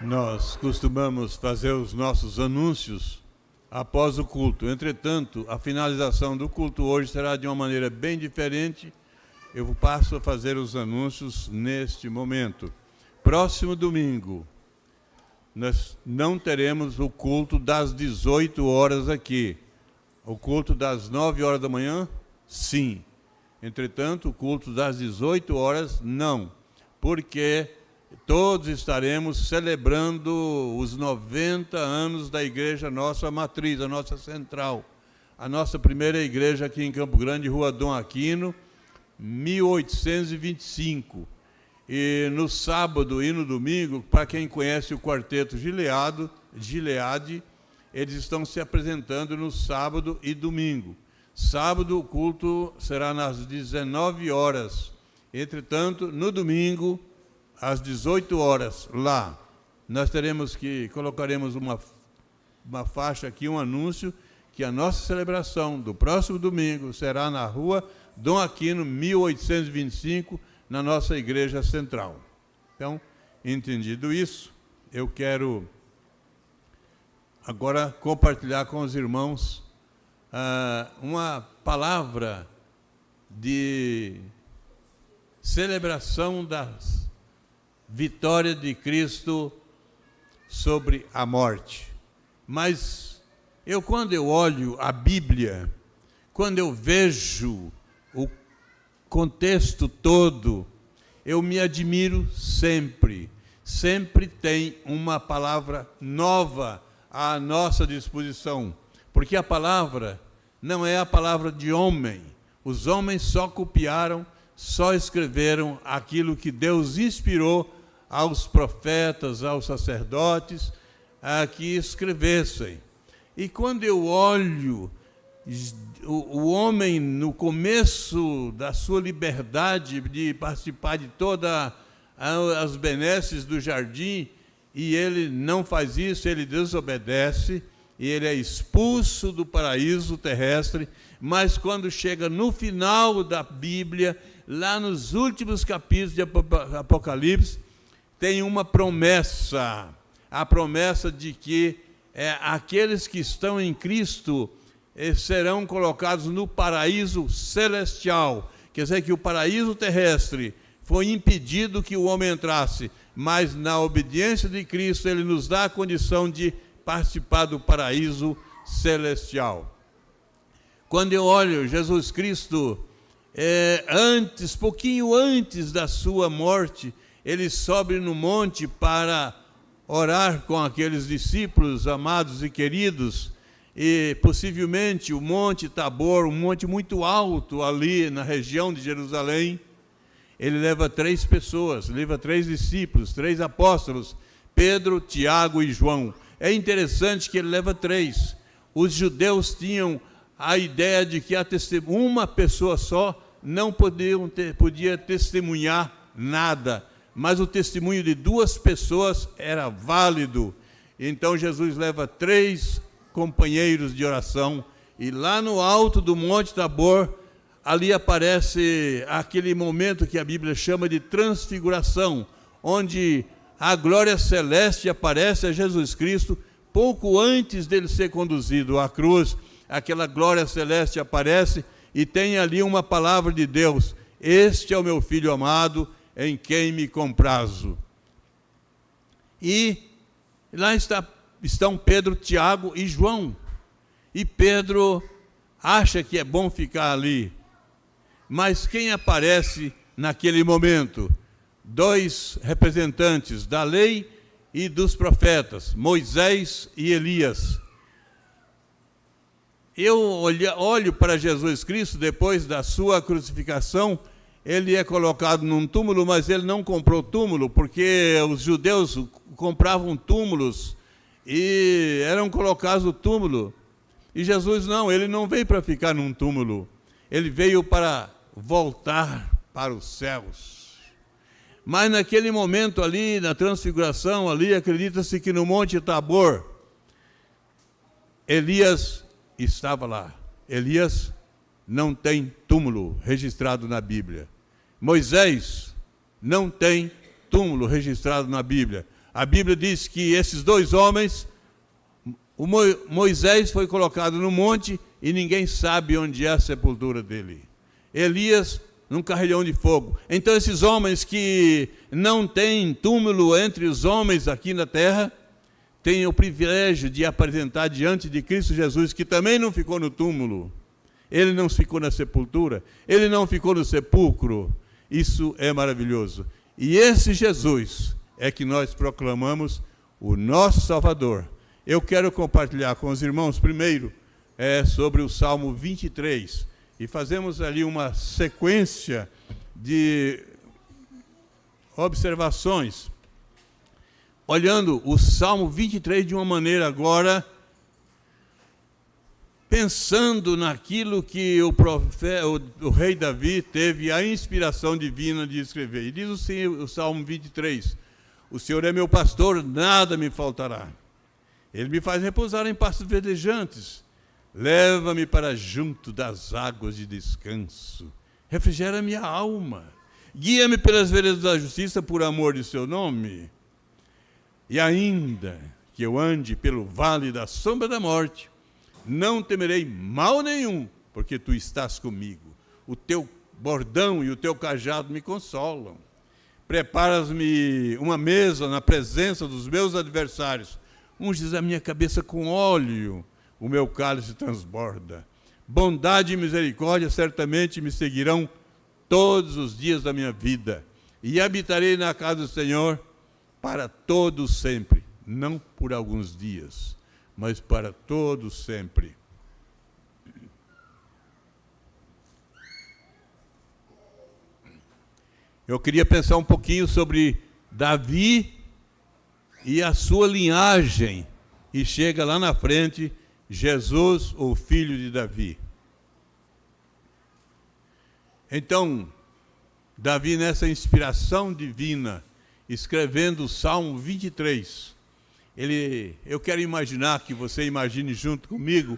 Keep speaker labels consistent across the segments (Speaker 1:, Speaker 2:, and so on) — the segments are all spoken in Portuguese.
Speaker 1: Nós costumamos fazer os nossos anúncios após o culto. Entretanto, a finalização do culto hoje será de uma maneira bem diferente. Eu passo a fazer os anúncios neste momento. Próximo domingo, nós não teremos o culto das 18 horas aqui. O culto das 9 horas da manhã, sim. Entretanto, o culto das 18 horas, não. Porque todos estaremos celebrando os 90 anos da igreja nossa matriz, a nossa central. A nossa primeira igreja aqui em Campo Grande, Rua Dom Aquino, 1825. E no sábado e no domingo, para quem conhece o quarteto Gileade, eles estão se apresentando no sábado e domingo. Sábado o culto será nas 19 horas. Entretanto, no domingo, às 18 horas, lá, nós colocaremos uma faixa aqui, um anúncio, que a nossa celebração do próximo domingo será na Rua Dom Aquino, 1825, na nossa igreja central. Então, entendido isso, eu quero agora compartilhar com os irmãos uma palavra de celebração das vitória de Cristo sobre a morte. Mas quando eu olho a Bíblia, quando eu vejo o contexto todo, eu me admiro sempre. Sempre tem uma palavra nova à nossa disposição. Porque a palavra não é a palavra de homem. Os homens só copiaram, só escreveram aquilo que Deus inspirou aos profetas, aos sacerdotes, a que escrevessem. E quando eu olho o homem no começo da sua liberdade de participar de todas as benesses do jardim, e ele não faz isso, ele desobedece, e ele é expulso do paraíso terrestre, mas quando chega no final da Bíblia, lá nos últimos capítulos de Apocalipse, tem uma promessa, a promessa de que aqueles que estão em Cristo serão colocados no paraíso celestial. Quer dizer que o paraíso terrestre foi impedido que o homem entrasse, mas na obediência de Cristo ele nos dá a condição de participar do paraíso celestial. Quando eu olho Jesus Cristo, pouquinho antes da sua morte, ele sobe no monte para orar com aqueles discípulos amados e queridos, e possivelmente o Monte Tabor, um monte muito alto ali na região de Jerusalém. Ele leva 3 pessoas, leva 3 discípulos, 3 apóstolos, Pedro, Tiago e João. É interessante que ele leva 3. Os judeus tinham a ideia de que uma pessoa só não podia testemunhar nada, mas o testemunho de 2 pessoas era válido. Então Jesus leva 3 companheiros de oração, e lá no alto do Monte Tabor, ali aparece aquele momento que a Bíblia chama de transfiguração, onde a glória celeste aparece a Jesus Cristo, pouco antes dele ser conduzido à cruz. Aquela glória celeste aparece e tem ali uma palavra de Deus: este é o meu filho amado, em quem me comprazo. E lá estão Pedro, Tiago e João. E Pedro acha que é bom ficar ali. Mas quem aparece naquele momento? 2 representantes da lei e dos profetas, Moisés e Elias. Eu olho para Jesus Cristo depois da sua crucificação. Ele é colocado num túmulo, mas ele não comprou túmulo, porque os judeus compravam túmulos e eram colocados no túmulo. E Jesus não, ele não veio para ficar num túmulo, ele veio para voltar para os céus. Mas naquele momento ali, na transfiguração, ali acredita-se que no Monte Tabor, Elias estava lá. Elias não tem túmulo registrado na Bíblia. Moisés não tem túmulo registrado na Bíblia. A Bíblia diz que esses dois homens, Moisés foi colocado no monte e ninguém sabe onde é a sepultura dele. Elias num carrilhão de fogo. Então esses homens que não têm túmulo entre os homens aqui na terra, têm o privilégio de apresentar diante de Cristo Jesus, que também não ficou no túmulo. Ele não ficou na sepultura, ele não ficou no sepulcro. Isso é maravilhoso. E esse Jesus é que nós proclamamos o nosso Salvador. Eu quero compartilhar com os irmãos primeiro sobre o Salmo 23. E fazemos ali uma sequência de observações, olhando o Salmo 23 de uma maneira agora, pensando naquilo que o rei Davi teve a inspiração divina de escrever. E diz o Salmo 23, o Senhor é meu pastor, nada me faltará. Ele me faz repousar em pastos verdejantes. Leva-me para junto das águas de descanso. Refrigera minha alma. Guia-me pelas veredas da justiça por amor de seu nome. E ainda que eu ande pelo vale da sombra da morte, não temerei mal nenhum, porque tu estás comigo. O teu bordão e o teu cajado me consolam. Preparas-me uma mesa na presença dos meus adversários. Unges a minha cabeça com óleo, o meu cálice transborda. Bondade e misericórdia certamente me seguirão todos os dias da minha vida. E habitarei na casa do Senhor para todos sempre. Não por alguns dias, mas para todos sempre. Eu queria pensar um pouquinho sobre Davi e a sua linhagem. E chega lá na frente, Jesus, o filho de Davi. Então, Davi, nessa inspiração divina, escrevendo o Salmo 23, eu quero imaginar, que você imagine junto comigo,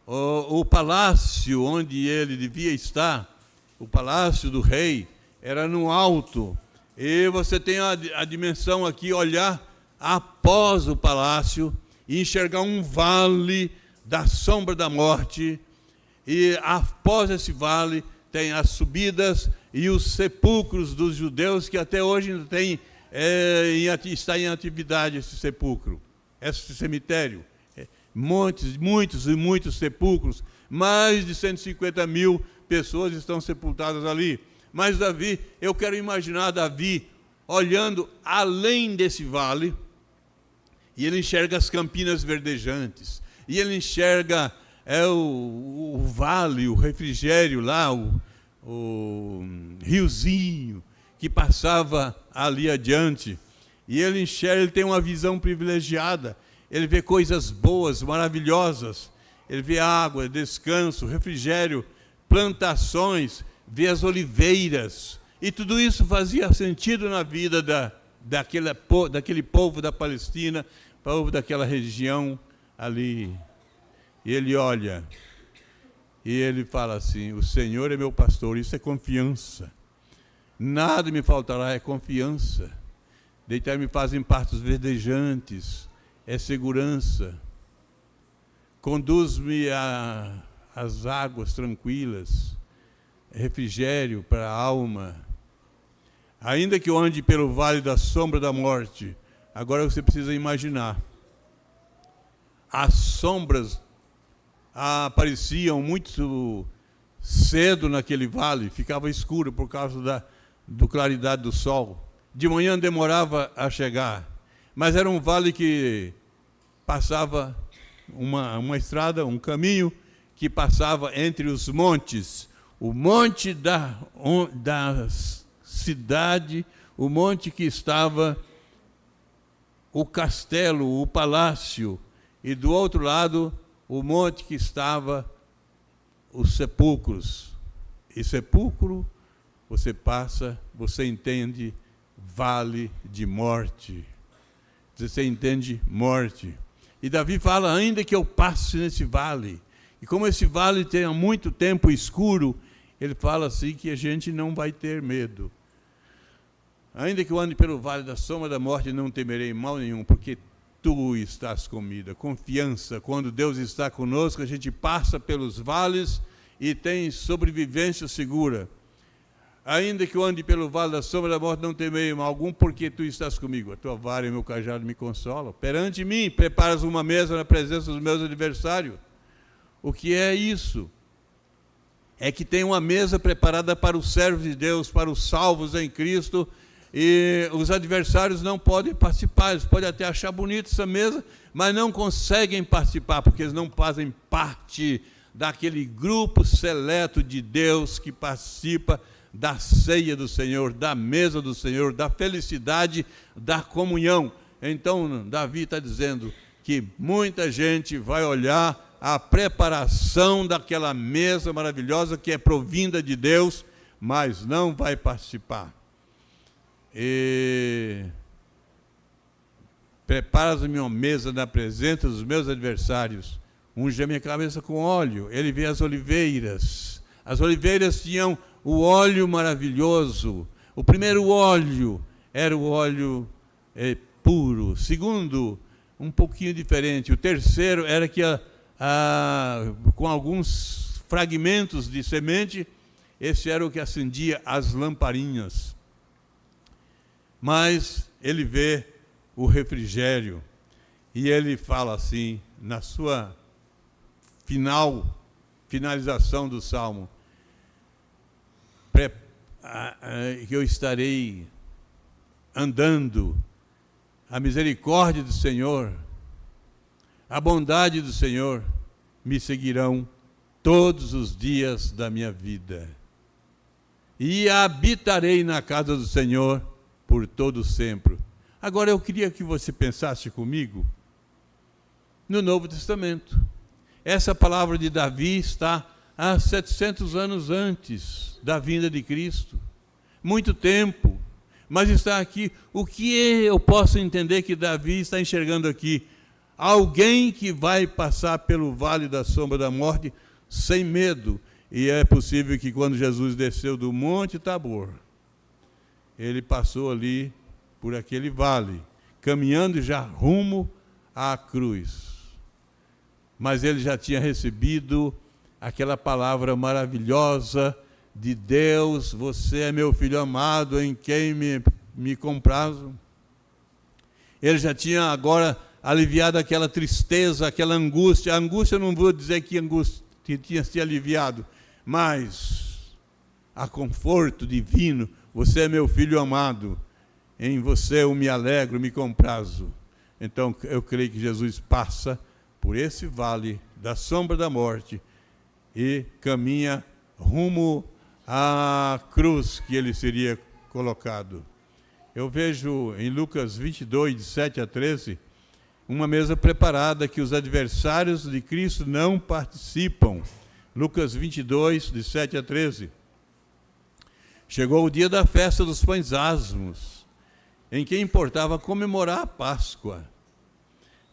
Speaker 1: o palácio onde ele devia estar, o palácio do rei, era no alto. E você tem a dimensão aqui, olhar após o palácio e enxergar um vale da sombra da morte. E após esse vale tem as subidas e os sepulcros dos judeus, que até hoje ainda tem, está em atividade esse sepulcro, esse cemitério. Muitos e muitos sepulcros, mais de 150 mil pessoas estão sepultadas ali. Mas Davi, eu quero imaginar Davi olhando além desse vale, e ele enxerga as campinas verdejantes, e ele enxerga o vale, o refrigério lá, o riozinho que passava ali adiante. E ele enxerga, ele tem uma visão privilegiada, ele vê coisas boas, maravilhosas, ele vê água, descanso, refrigério, plantações, vê as oliveiras, e tudo isso fazia sentido na vida daquele povo da Palestina, povo daquela região ali. E ele olha, e ele fala assim: o Senhor é meu pastor. Isso é confiança. Nada me faltará, é confiança. Deitar-me faz em pastos verdejantes, é segurança. Conduz-me às águas tranquilas, refrigério para a alma. Ainda que eu ande pelo vale da sombra da morte, agora você precisa imaginar. As sombras apareciam muito cedo naquele vale, ficava escuro por causa da claridade do sol. De manhã demorava a chegar, mas era um vale que passava uma estrada, um caminho que passava entre os montes. O monte da cidade, o monte que estava o castelo, o palácio, e do outro lado, o monte que estava os sepulcros. E sepulcro, você passa, você entende, vale de morte. Você entende morte. E Davi fala: ainda que eu passe nesse vale. E como esse vale tem há muito tempo escuro, ele fala assim que a gente não vai ter medo. Ainda que eu ande pelo vale da sombra da morte, não temerei mal nenhum, porque tu estás comigo. Confiança, quando Deus está conosco, a gente passa pelos vales e tem sobrevivência segura. Ainda que eu ande pelo vale da sombra da morte, não temerei mal algum, porque tu estás comigo. A tua vara e o meu cajado me consolam. Perante mim, preparas uma mesa na presença dos meus adversários. O que é isso? É que tem uma mesa preparada para os servos de Deus, para os salvos em Cristo, e os adversários não podem participar. Eles podem até achar bonita essa mesa, mas não conseguem participar, porque eles não fazem parte daquele grupo seleto de Deus que participa da ceia do Senhor, da mesa do Senhor, da felicidade, da comunhão. Então, Davi está dizendo que muita gente vai olhar a preparação daquela mesa maravilhosa que é provinda de Deus, mas não vai participar. E preparas-me uma mesa na presença dos meus adversários, unge a minha cabeça com óleo. Ele vê as oliveiras. As oliveiras tinham o óleo maravilhoso. O primeiro óleo era o óleo puro. O segundo, um pouquinho diferente. O terceiro era que com alguns fragmentos de semente, esse era o que acendia as lamparinhas. Mas ele vê o refrigério e ele fala assim, na sua finalização do Salmo, que eu estarei andando, a misericórdia do Senhor, a bondade do Senhor me seguirão todos os dias da minha vida. E habitarei na casa do Senhor por todo sempre. Agora eu queria que você pensasse comigo no Novo Testamento. Essa palavra de Davi está há 700 anos antes da vinda de Cristo. Muito tempo, mas está aqui. O que eu posso entender que Davi está enxergando aqui? Alguém que vai passar pelo vale da sombra da morte sem medo. E é possível que quando Jesus desceu do Monte Tabor, ele passou ali por aquele vale, caminhando já rumo à cruz. Mas ele já tinha recebido aquela palavra maravilhosa de Deus: você é meu filho amado, em quem me comprazo. Ele já tinha agora aliviado aquela tristeza, aquela angústia. A angústia, eu não vou dizer que tinha se aliviado, mas a conforto divino. Você é meu filho amado, em você eu me alegro, me comprazo. Então, eu creio que Jesus passa por esse vale da sombra da morte e caminha rumo à cruz que ele seria colocado. Eu vejo em Lucas 22, de 7 a 13, uma mesa preparada que os adversários de Cristo não participam. Lucas 22, de 7 a 13. Chegou o dia da festa dos pães asmos, em que importava comemorar a Páscoa.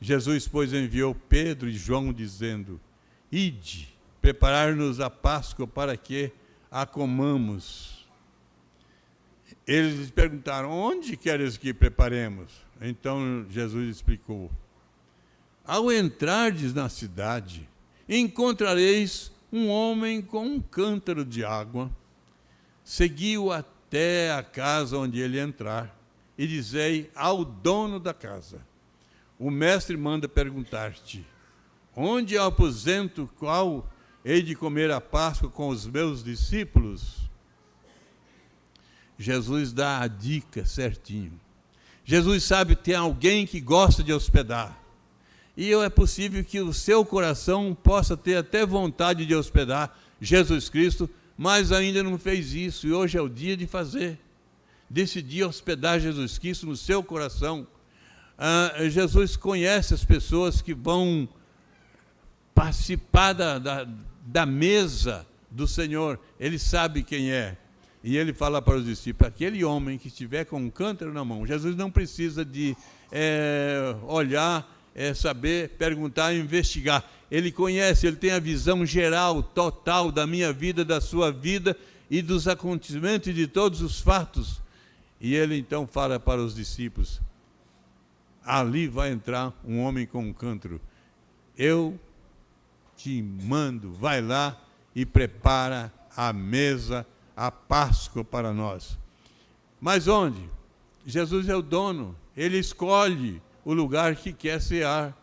Speaker 1: Jesus, pois, enviou Pedro e João, dizendo: ide, preparar-nos a Páscoa para que a comamos. Eles lhes perguntaram: onde queres que preparemos? Então Jesus explicou: ao entrardes na cidade, encontrareis um homem com um cântaro de água. Segui-o até a casa onde ele entrar, e dizei ao dono da casa: o mestre manda perguntar-te: onde é o aposento qual hei de comer a Páscoa com os meus discípulos? Jesus dá a dica certinho. Jesus sabe que tem alguém que gosta de hospedar. E é possível que o seu coração possa ter até vontade de hospedar Jesus Cristo, mas ainda não fez isso, e hoje é o dia de fazer. Decidir hospedar Jesus Cristo no seu coração. Jesus conhece as pessoas que vão participar da mesa do Senhor. Ele sabe quem é. E ele fala para os discípulos: aquele homem que estiver com um cântaro na mão. Jesus não precisa de olhar, saber, perguntar, investigar. Ele conhece, ele tem a visão geral, total da minha vida, da sua vida e dos acontecimentos e de todos os fatos. E ele então fala para os discípulos: ali vai entrar um homem com um cântaro. Eu te mando, vai lá e prepara a mesa, a Páscoa para nós. Mas onde? Jesus é o dono, ele escolhe o lugar que quer cear.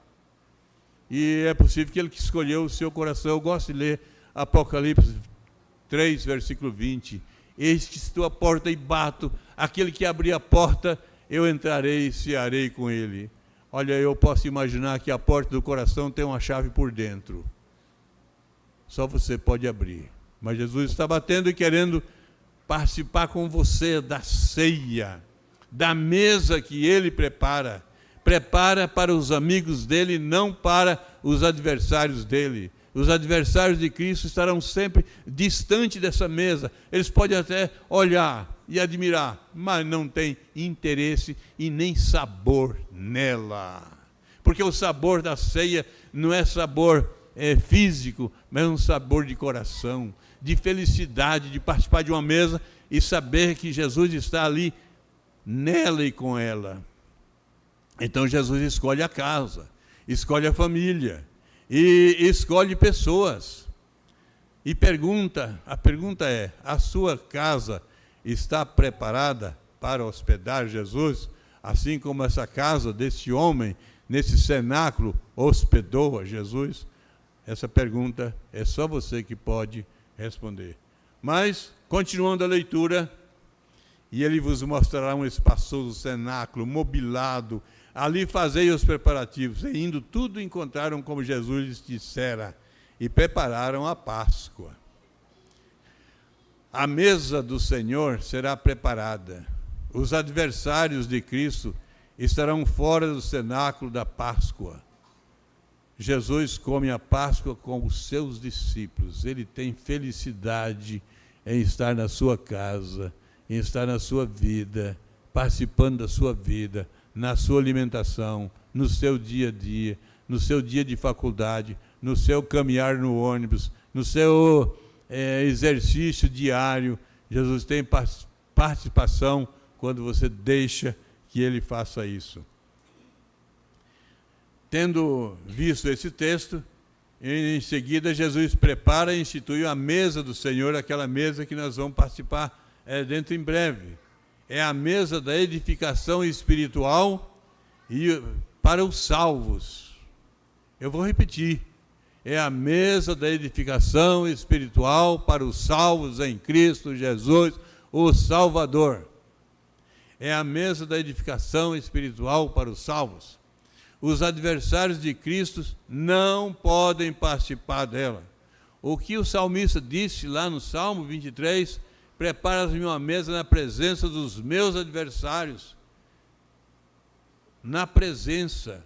Speaker 1: E é possível que ele escolheu o seu coração. Eu gosto de ler Apocalipse 3, versículo 20. Eis que estou à porta e bato, aquele que abrir a porta, eu entrarei e cearei com ele. Olha, eu posso imaginar que a porta do coração tem uma chave por dentro. Só você pode abrir. Mas Jesus está batendo e querendo participar com você da ceia, da mesa que ele prepara. Prepara para os amigos dele, não para os adversários dele. Os adversários de Cristo estarão sempre distante dessa mesa. Eles podem até olhar e admirar, mas não tem interesse e nem sabor nela. Porque o sabor da ceia não é sabor físico, mas é um sabor de coração, de felicidade, de participar de uma mesa e saber que Jesus está ali nela e com ela. Então Jesus escolhe a casa, escolhe a família e escolhe pessoas. E a pergunta é: a sua casa está preparada para hospedar Jesus, assim como essa casa desse homem, nesse cenáculo, hospedou a Jesus? Essa pergunta é só você que pode responder. Mas, continuando a leitura, e ele vos mostrará um espaçoso cenáculo, mobilado. Ali fazei os preparativos. E indo tudo encontraram como Jesus lhes dissera, e prepararam a Páscoa. A mesa do Senhor será preparada. Os adversários de Cristo estarão fora do cenáculo da Páscoa. Jesus come a Páscoa com os seus discípulos. Ele tem felicidade em estar na sua casa, em estar na sua vida, participando da sua vida, na sua alimentação, no seu dia a dia, no seu dia de faculdade, no seu caminhar no ônibus, no seu exercício diário. Jesus tem participação quando você deixa que ele faça isso. Tendo visto esse texto, em seguida Jesus prepara e institui a mesa do Senhor, aquela mesa que nós vamos participar dentro em breve. É a mesa da edificação espiritual e para os salvos. Eu vou repetir. É a mesa da edificação espiritual para os salvos em Cristo Jesus, o Salvador. É a mesa da edificação espiritual para os salvos. Os adversários de Cristo não podem participar dela. O que o salmista disse lá no Salmo 23, prepara-me uma mesa na presença dos meus adversários. Na presença.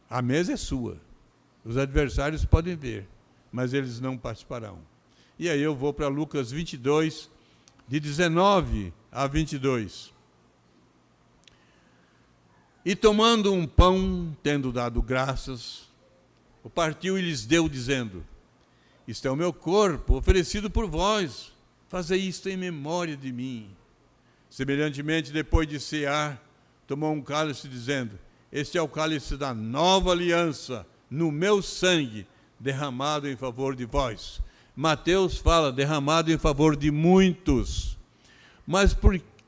Speaker 1: A mesa é sua. Os adversários podem ver, mas eles não participarão. E aí eu vou para Lucas 22, de 19 a 22. E tomando um pão, tendo dado graças, o partiu e lhes deu, dizendo: isto é o meu corpo, oferecido por vós, fazei isto em memória de mim. Semelhantemente, depois de cear, tomou um cálice, dizendo: este é o cálice da nova aliança, no meu sangue, derramado em favor de vós. Mateus fala, derramado em favor de muitos. Mas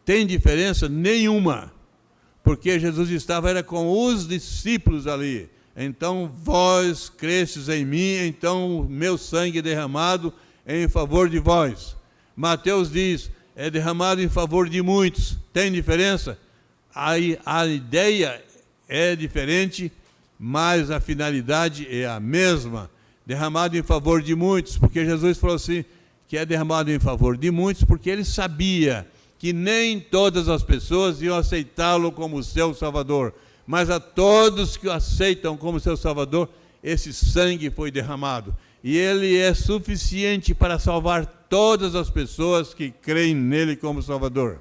Speaker 1: tem diferença nenhuma, porque Jesus era com os discípulos ali. Então, vós cresces em mim, então meu sangue é derramado em favor de vós. Mateus diz, é derramado em favor de muitos. Tem diferença? A ideia é diferente, mas a finalidade é a mesma. Derramado em favor de muitos, porque Jesus falou assim, que é derramado em favor de muitos, porque ele sabia que nem todas as pessoas iam aceitá-lo como seu Salvador, mas a todos que o aceitam como seu Salvador, esse sangue foi derramado. E ele é suficiente para salvar todas as pessoas que creem nele como Salvador.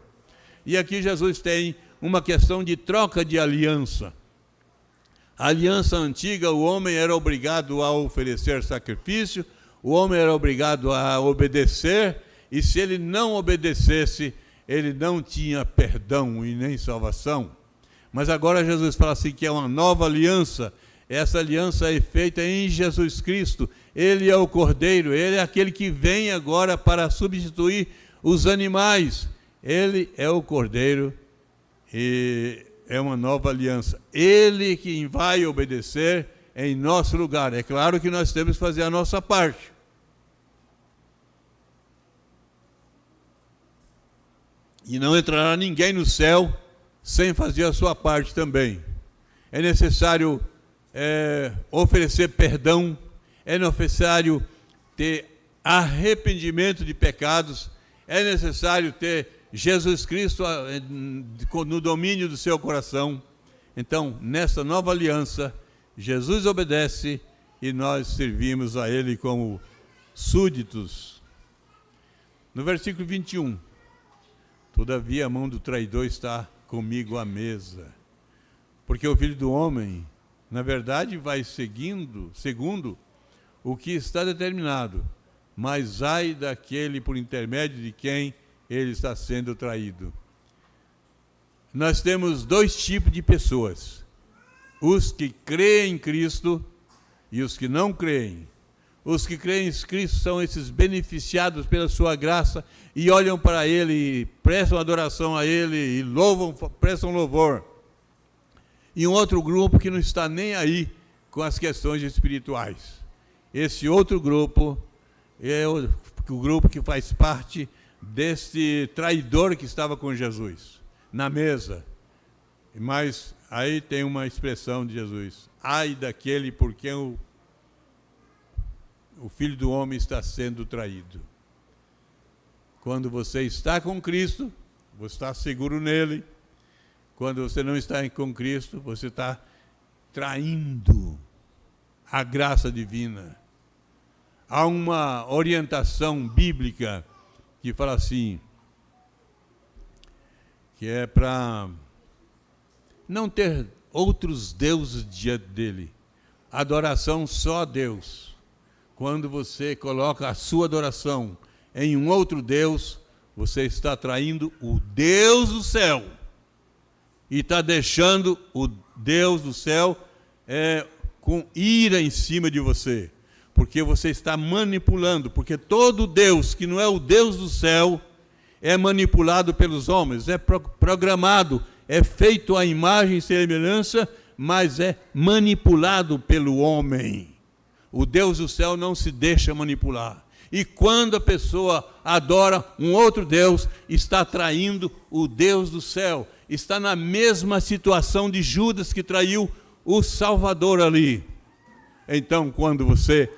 Speaker 1: E aqui Jesus tem uma questão de troca de aliança. A aliança antiga, o homem era obrigado a oferecer sacrifício, o homem era obrigado a obedecer, e se ele não obedecesse, ele não tinha perdão e nem salvação. Mas agora Jesus fala assim que é uma nova aliança. Essa aliança é feita em Jesus Cristo. Ele é o Cordeiro, ele é aquele que vem agora para substituir os animais. Ele é o Cordeiro e é uma nova aliança. Ele que vai obedecer em nosso lugar. É claro que nós temos que fazer a nossa parte. E não entrará ninguém no céu sem fazer a sua parte também. É necessário oferecer perdão, é necessário ter arrependimento de pecados, é necessário ter Jesus Cristo no domínio do seu coração. Então, nessa nova aliança, Jesus obedece e nós servimos a Ele como súditos. No versículo 21, todavia a mão do traidor está comigo à mesa, porque o Filho do Homem, na verdade, vai segundo o que está determinado, mas ai daquele por intermédio de quem ele está sendo traído. Nós temos dois tipos de pessoas: os que creem em Cristo e os que não creem. Os que creem em Cristo são esses beneficiados pela sua graça e olham para Ele, e prestam adoração a Ele e prestam louvor. E um outro grupo que não está nem aí com as questões espirituais. Esse outro grupo é o grupo que faz parte desse traidor que estava com Jesus na mesa. Mas aí tem uma expressão de Jesus: ai daquele por quem o Filho do Homem está sendo traído. Quando você está com Cristo, você está seguro nele. Quando você não está com Cristo, você está traindo a graça divina. Há uma orientação bíblica que fala assim, que é para não ter outros deuses diante dele. Adoração só a Deus. Quando você coloca a sua adoração em um outro Deus, você está traindo o Deus do céu. E está deixando o Deus do céu com ira em cima de você. Porque você está manipulando. Porque todo Deus que não é o Deus do céu é manipulado pelos homens, é programado, é feito à imagem e semelhança, mas é manipulado pelo homem. O Deus do céu não se deixa manipular. E quando a pessoa adora um outro Deus, está traindo o Deus do céu. Está na mesma situação de Judas que traiu o Salvador ali. Então, quando você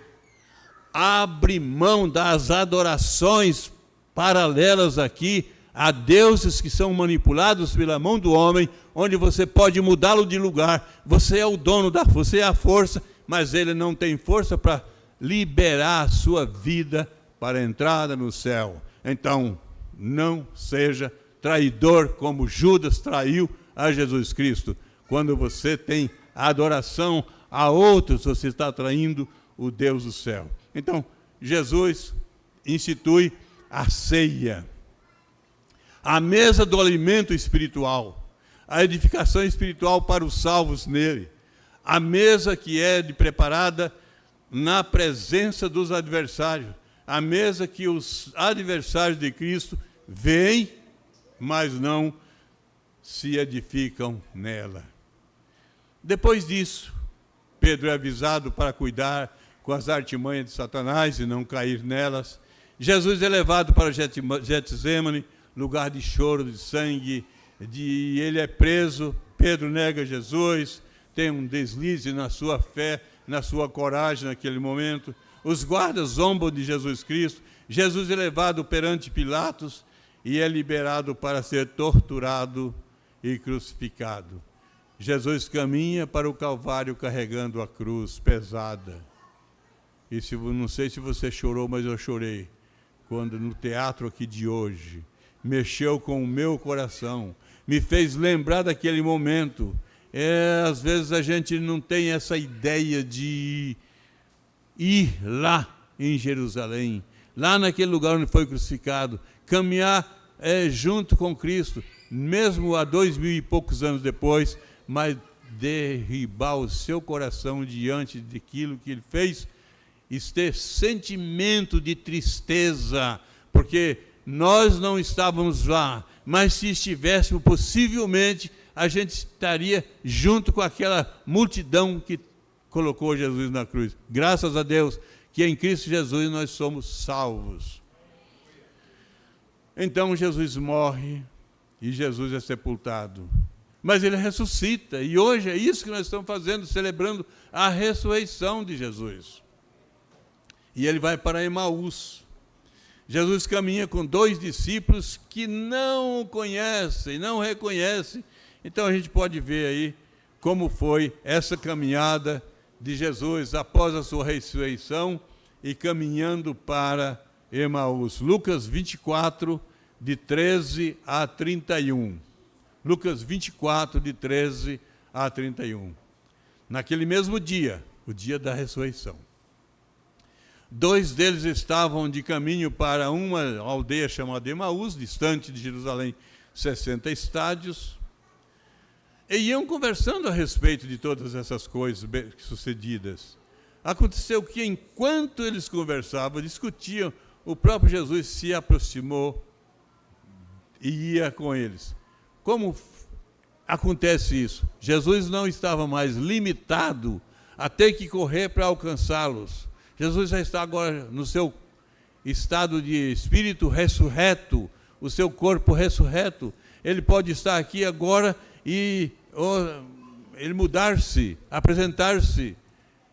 Speaker 1: abre mão das adorações paralelas aqui, a deuses que são manipulados pela mão do homem, onde você pode mudá-lo de lugar, você é o dono você é a força, mas ele não tem força para liberar a sua vida para a entrada no céu. Então, não seja traidor como Judas traiu a Jesus Cristo. Quando você tem adoração a outros, você está traindo o Deus do céu. Então, Jesus institui a ceia, a mesa do alimento espiritual, a edificação espiritual para os salvos nele, a mesa que é preparada na presença dos adversários, a mesa que os adversários de Cristo veem, mas não se edificam nela. Depois disso, Pedro é avisado para cuidar com as artimanhas de Satanás e não cair nelas. Jesus é levado para Getsemane, lugar de choro, de sangue, ele é preso, Pedro nega Jesus, tem um deslize na sua fé, na sua coragem naquele momento. Os guardas zombam de Jesus Cristo. Jesus é levado perante Pilatos e é liberado para ser torturado e crucificado. Jesus caminha para o Calvário carregando a cruz pesada. E não sei se você chorou, mas eu chorei quando no teatro aqui de hoje mexeu com o meu coração, me fez lembrar daquele momento. Às vezes a gente não tem essa ideia de ir lá em Jerusalém, lá naquele lugar onde foi crucificado, caminhar junto com Cristo, mesmo há 2000 e poucos anos depois, mas derribar o seu coração diante daquilo que ele fez, e ter sentimento de tristeza, porque nós não estávamos lá, mas se estivéssemos, possivelmente, a gente estaria junto com aquela multidão que colocou Jesus na cruz. Graças a Deus que em Cristo Jesus nós somos salvos. Então Jesus morre e Jesus é sepultado. Mas ele ressuscita, e hoje é isso que nós estamos fazendo, celebrando a ressurreição de Jesus. E ele vai para Emaús. Jesus caminha com 2 discípulos que não o conhecem, não reconhecem. Então a gente pode ver aí como foi essa caminhada de Jesus após a sua ressurreição e caminhando para Emaús. Lucas 24, de 13 a 31. Lucas 24, de 13 a 31. Naquele mesmo dia, o dia da ressurreição, 2 deles estavam de caminho para uma aldeia chamada Emaús, distante de Jerusalém 60 estádios, e iam conversando a respeito de todas essas coisas sucedidas. Aconteceu que, enquanto eles conversavam, discutiam, o próprio Jesus se aproximou e ia com eles. Como acontece isso? Jesus não estava mais limitado a ter que correr para alcançá-los. Jesus já está agora no seu estado de espírito ressurreto, o seu corpo ressurreto. Ele pode estar aqui agora e ele mudar-se, apresentar-se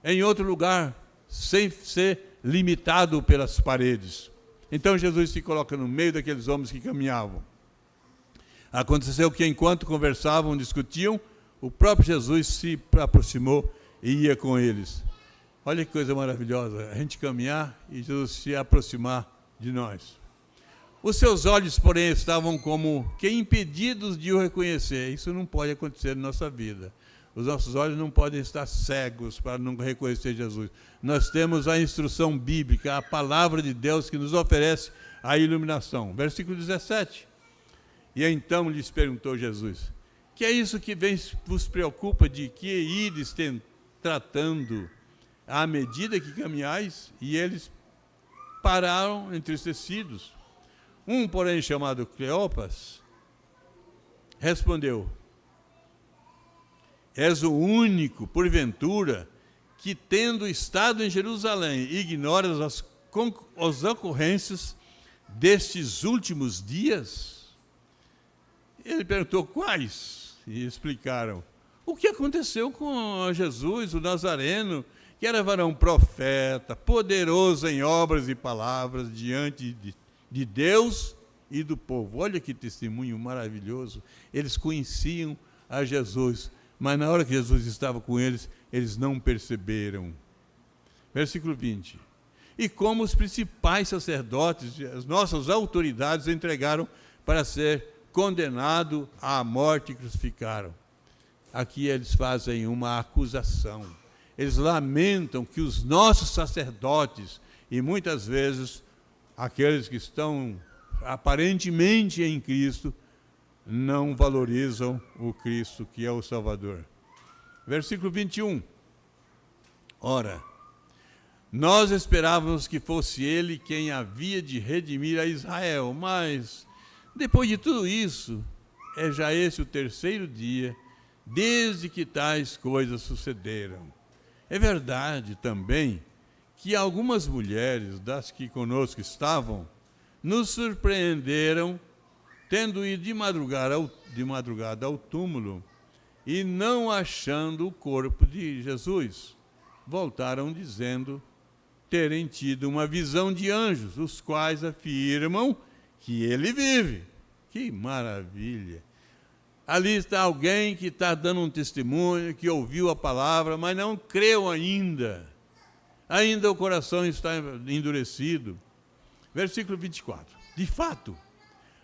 Speaker 1: em outro lugar, sem ser limitado pelas paredes. Então Jesus se coloca no meio daqueles homens que caminhavam. Aconteceu que, enquanto conversavam, discutiam, o próprio Jesus se aproximou e ia com eles. Olha que coisa maravilhosa, a gente caminhar e Jesus se aproximar de nós. Os seus olhos, porém, estavam como que impedidos de o reconhecer. Isso não pode acontecer na nossa vida. Os nossos olhos não podem estar cegos para não reconhecer Jesus. Nós temos a instrução bíblica, a palavra de Deus que nos oferece a iluminação. Versículo 17. E então lhes perguntou Jesus: que é isso que vos preocupa, de que ides tratando à medida que caminhais? E eles pararam entristecidos. Um, porém, chamado Cleopas, respondeu: és o único, porventura, que, tendo estado em Jerusalém, ignoras as ocorrências destes últimos dias? Ele perguntou quais, e explicaram o que aconteceu com Jesus, o Nazareno, que era varão profeta, poderoso em obras e palavras diante de Deus e do povo. Olha que testemunho maravilhoso. Eles conheciam a Jesus, mas na hora que Jesus estava com eles, eles não perceberam. Versículo 20. E como os principais sacerdotes, as nossas autoridades, entregaram para ser condenado à morte e crucificaram. Aqui eles fazem uma acusação. Eles lamentam que os nossos sacerdotes, e muitas vezes aqueles que estão aparentemente em Cristo, não valorizam o Cristo que é o Salvador. Versículo 21. Ora, nós esperávamos que fosse ele quem havia de redimir a Israel, mas depois de tudo isso, é já esse o 3º dia, desde que tais coisas sucederam. É verdade também que algumas mulheres das que conosco estavam nos surpreenderam, tendo ido de madrugada ao túmulo e não achando o corpo de Jesus. Voltaram dizendo terem tido uma visão de anjos, os quais afirmam que ele vive. Que maravilha! Ali está alguém que está dando um testemunho, que ouviu a palavra, mas não creu ainda. Ainda o coração está endurecido. Versículo 24. De fato,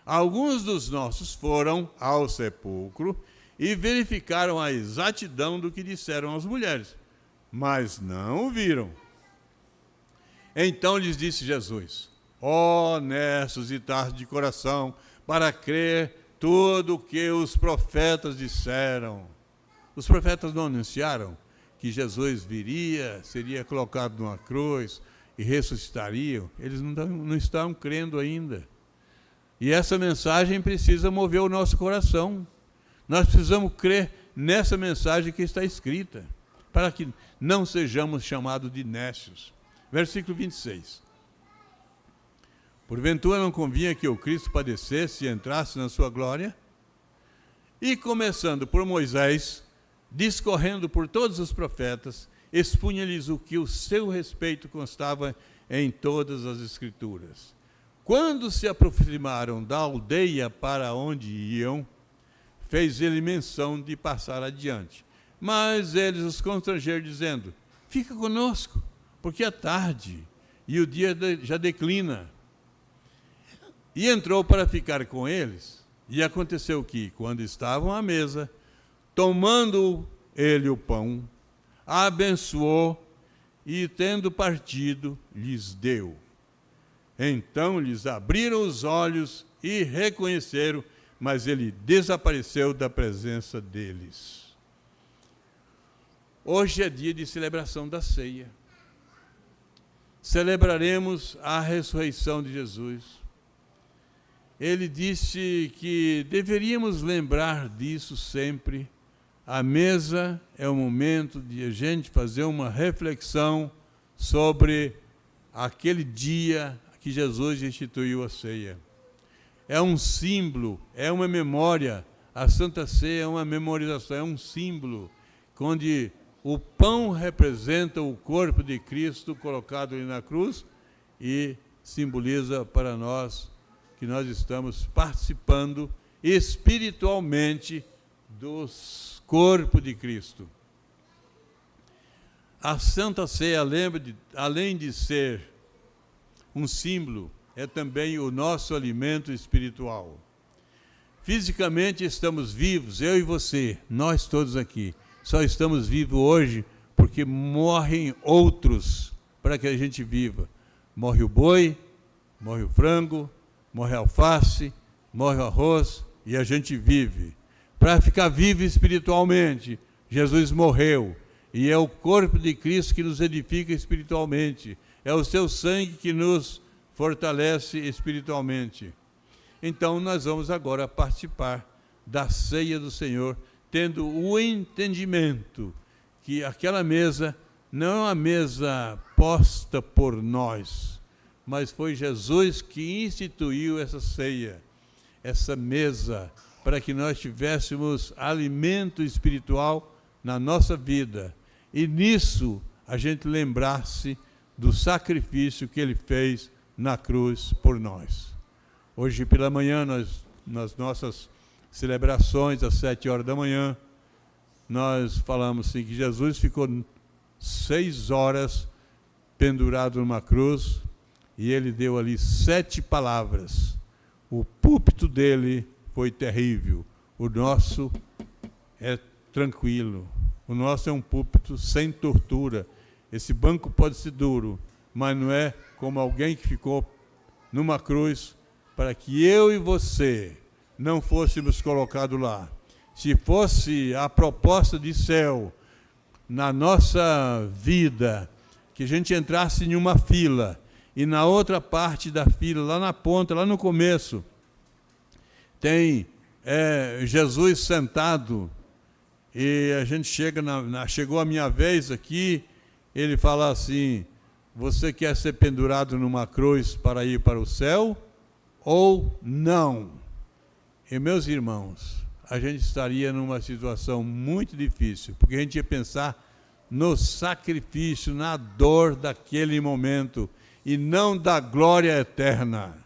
Speaker 1: alguns dos nossos foram ao sepulcro e verificaram a exatidão do que disseram as mulheres, mas não o viram. Então lhes disse Jesus: honestos e tardos de coração, para crer tudo o que os profetas disseram. Os profetas não anunciaram que Jesus viria, seria colocado numa cruz e ressuscitaria? Eles não estavam crendo ainda. E essa mensagem precisa mover o nosso coração. Nós precisamos crer nessa mensagem que está escrita, para que não sejamos chamados de nécios. Versículo 26. Porventura não convinha que o Cristo padecesse e entrasse na sua glória? E começando por Moisés, discorrendo por todos os profetas, expunha-lhes o que o seu respeito constava em todas as Escrituras. Quando se aproximaram da aldeia para onde iam, fez ele menção de passar adiante. Mas eles os constrangeram, dizendo: fica conosco, porque é tarde, e o dia já declina. E entrou para ficar com eles, e aconteceu que, quando estavam à mesa, tomando ele o pão, abençoou, e tendo partido, lhes deu. Então lhes abriram os olhos e reconheceram, mas ele desapareceu da presença deles. Hoje é dia de celebração da ceia. Celebraremos a ressurreição de Jesus. Ele disse que deveríamos lembrar disso sempre. A mesa é o momento de a gente fazer uma reflexão sobre aquele dia que Jesus instituiu a ceia. É um símbolo, é uma memória. A Santa Ceia é uma memorização, é um símbolo, onde o pão representa o corpo de Cristo colocado ali na cruz e simboliza para nós que nós estamos participando espiritualmente do corpo de Cristo. A Santa Ceia, além de ser um símbolo, é também o nosso alimento espiritual. Fisicamente estamos vivos, eu e você, nós todos aqui. Só estamos vivos hoje porque morrem outros para que a gente viva. Morre o boi, morre o frango, morre a alface, morre o arroz e a gente vive. Para ficar vivo espiritualmente, Jesus morreu. E é o corpo de Cristo que nos edifica espiritualmente. É o seu sangue que nos fortalece espiritualmente. Então, nós vamos agora participar da ceia do Senhor, tendo o entendimento que aquela mesa não é uma mesa posta por nós, mas foi Jesus que instituiu essa ceia, essa mesa, para que nós tivéssemos alimento espiritual na nossa vida. E nisso a gente lembrasse do sacrifício que ele fez na cruz por nós. Hoje pela manhã, nas nossas celebrações, às 7 horas da manhã, nós falamos assim, que Jesus ficou 6 horas pendurado numa cruz, e ele deu ali 7 palavras. O púlpito dele foi terrível, o nosso é tranquilo, o nosso é um púlpito sem tortura. Esse banco pode ser duro, mas não é como alguém que ficou numa cruz para que eu e você não fôssemos colocados lá. Se fosse a proposta de céu na nossa vida, que a gente entrasse em uma fila, e na outra parte da fila, lá na ponta, lá no começo, tem Jesus sentado, e a gente chegou a minha vez aqui, ele fala assim: você quer ser pendurado numa cruz para ir para o céu ou não? E meus irmãos, a gente estaria numa situação muito difícil, porque a gente ia pensar no sacrifício, na dor daquele momento, e não da glória eterna.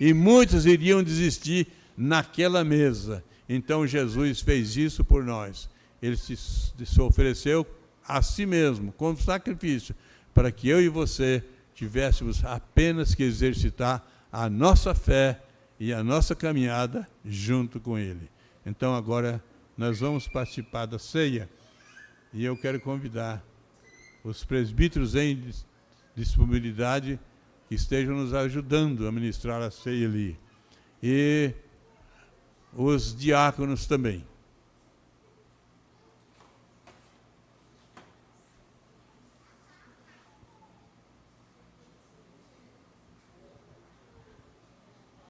Speaker 1: E muitos iriam desistir naquela mesa. Então Jesus fez isso por nós. Ele se ofereceu a si mesmo, como sacrifício, para que eu e você tivéssemos apenas que exercitar a nossa fé e a nossa caminhada junto com Ele. Então agora nós vamos participar da ceia, e eu quero convidar os presbíteros em disponibilidade que estejam nos ajudando a ministrar a ceia ali. E os diáconos também.